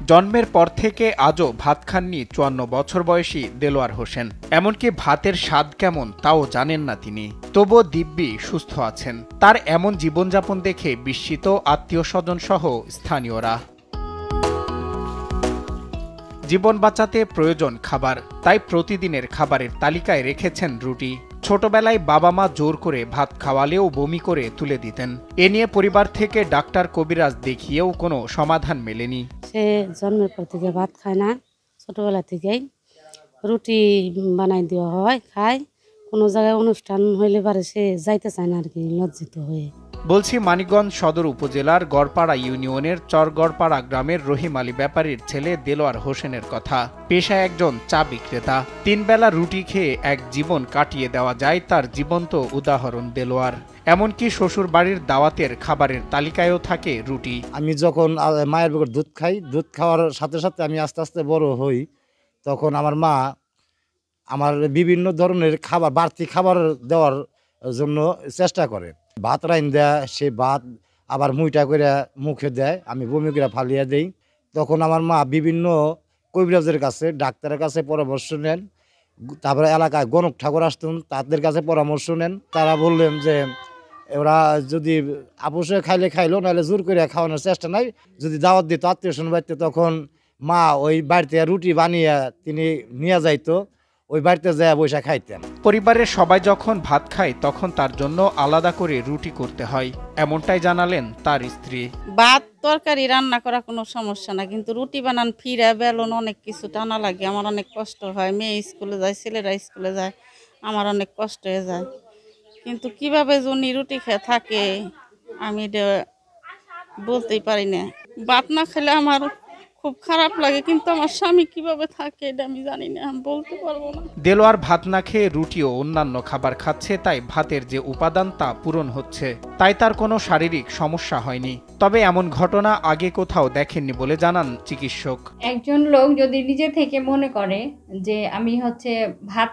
জন্মের পর থেকে আজও ভাত খাননি ৫৪ বছর বয়সী দেলোয়ার হোসেন। এমনকি ভাতের স্বাদ কেমন তাও জানেন না তিনি, তবুও দিব্যি সুস্থ আছেন। তার এমন জীবনযাপন দেখে বিস্মিত আত্মীয়স্বজন সহ স্থানীয়রা। জীবন বাঁচাতে প্রয়োজন খাবার, তাই প্রতিদিনের খাবারের তালিকায় রেখেছেন রুটি। ছোটবেলায় বাবা মা জোর করে ভাত খাওয়ালেও বমি করে তুলে দিতেন। এ নিয়ে পরিবার থেকে ডাক্তার কবিরাজ দেখিয়েও কোনো সমাধান মেলেনি। সে জন্মের পর থেকে ভাত খায় না, ছোটবেলা থেকেই রুটি বানাই দেওয়া হয়, খায়। কোনো জায়গায় অনুষ্ঠান হইলে পারে সে যাইতে চায় না আর কি, লজ্জিত হয়ে। বলছি মানিকগঞ্জ সদর উপজেলার গড়পাড়া ইউনিয়নের চরগড়পাড়া গ্রামের রহিম আলী ব্যাপারীর ছেলে দেলোয়ার হোসেনের কথা। পেশায় একজন চা বিক্রেতা। ৩ বেলা রুটি খেয়ে এক জীবন কাটিয়ে দেওয়া যায় তার জীবন্ত উদাহরণ দেলোয়ার। এমনকি শ্বশুর বাড়ির দাওয়াতের খাবারের তালিকায়ও থাকে রুটি। আমি যখন মায়ের বুকের দুধ খাই, দুধ খাওয়ার সাথে সাথে আমি আস্তে আস্তে বড় হই, তখন আমার মা আমার বিভিন্ন ধরনের খাবার, বাড়তি খাবার দেওয়ার জন্য চেষ্টা করে। ভাত রাইন দেয়, সে ভাত আবার মুইটা করে মুখে দেয়, আমি বমি করে ফালিয়ে দেই। তখন আমার মা বিভিন্ন কবিরাজের কাছে, ডাক্তারের কাছে পরামর্শ নেন। তারপরে এলাকায় গণক ঠাকুর আসতেন, তাদের কাছে পরামর্শ নেন। তারা বললেন যে ওরা যদি আপোষে খাইলে খাইলো, নাহলে জোর করে খাওয়ানোর চেষ্টা নাই। যদি দাওয়াত দিত আত্মীয় স্বজন বাড়িতে, তখন মা ওই বাড়িতে রুটি বানিয়ে তিনি নিয়ে যাইতো, ওই বাড়িতে যায় বৈশা খাইতেন। পরিবারের সবাই যখন ভাত খায় তখন তার জন্য আলাদা করে রুটি করতে হয়, এমনটাই জানালেন তার স্ত্রী। ভাত তরকারি রান্না করা কোনো সমস্যা না, কিন্তু রুটি বানান, ফিরা বেলন অনেক কিছু টানা লাগে, আমার অনেক কষ্ট হয়। মেয়ে স্কুলে যায়, ছেলেরা স্কুলে যায়, আমার অনেক কষ্ট হয়ে যায়। কিন্তু কিভাবে জনি রুটি খেয়ে থাকে আমি এটা বলতেই পারি না। ভাত না খেলে আমার খুব খারাপ লাগে, কিন্তু আমার স্বামী কিভাবে থাকে এটা আমি জানি না, আমি বলতে পারবো না। দেলোয়ার ভাত না খেয়ে রুটি ও অন্যান্য খাবার খাচ্ছে, তাই ভাতের যে উপাদান তা পূরণ হচ্ছে, তাই তার কোনো শারীরিক সমস্যা হয়নি। তবে এমন ঘটনা আগে কোথাও দেখেননি বলে জানান চিকিৎসক। একজন লোক যদি নিজে থেকে মনে করে যে আমি ভাত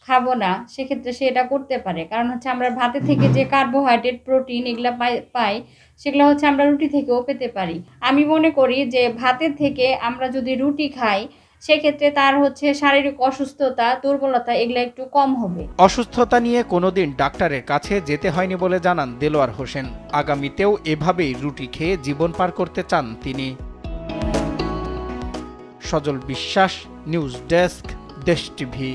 খাবো না, সেক্ষেত্রে সে এটা করতে পারে। কারণ আমরা ভাতের থেকে যে কার্বোহাইড্রেট, প্রোটিন এগুলা পাই, সেগুলো আমরা রুটি থেকেও পেতে পারি। আমি মনে করি যে ভাতের থেকে আমরা যদি রুটি খাই, সেক্ষেত্রে তার শারীরিক অসুস্থতা, দুর্বলতা এগুলো একটু কম হবে। অসুস্থতা নিয়ে কোনোদিন ডাক্তারের কাছে যেতে হয়নি বলে জানান দেলোয়ার হোসেন। আগামীতেও এভাবেই রুটি খেয়ে জীবন পার করতে চান তিনি। সজল বিশ্বাস, নিউজ ডেস্ক, দেশ টিভি।